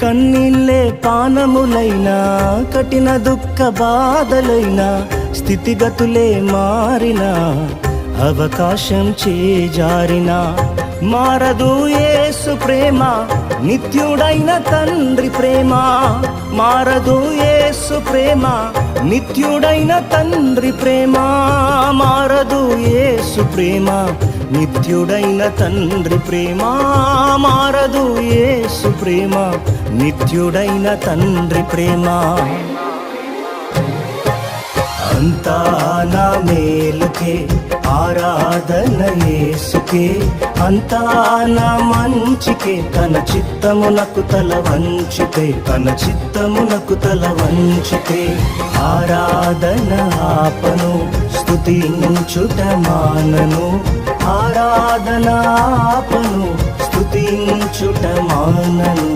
కన్నీళ్ళే పానములైనా, కఠిన దుఃఖ బాధలైనా, స్థితిగతులే మారినా, అవకాశం చేజారినా, మారదు యేసు ప్రేమ, నిత్యుడైన తండ్రి ప్రేమ. మారదు యేసు ప్రేమ, నిత్యుడైన తండ్రి ప్రేమ. మారదు యేసు ప్రేమ, నిత్యుడైన తండ్రి ప్రేమ. మారదు యేసు ప్రేమ, నిత్యుడైన తండ్రి ప్రేమ. అంతా నా మేలుకే, ఆరాధన యేసుకే, అంతా నా మంచికే. తన చిత్తమునకు తల వంచితే, తన చిత్తమునకు తల వంచితే, ఆరాధన ఆపను, స్తుతించుట మానను. ఆరాధన ఆపను, స్తుతించుట మానను.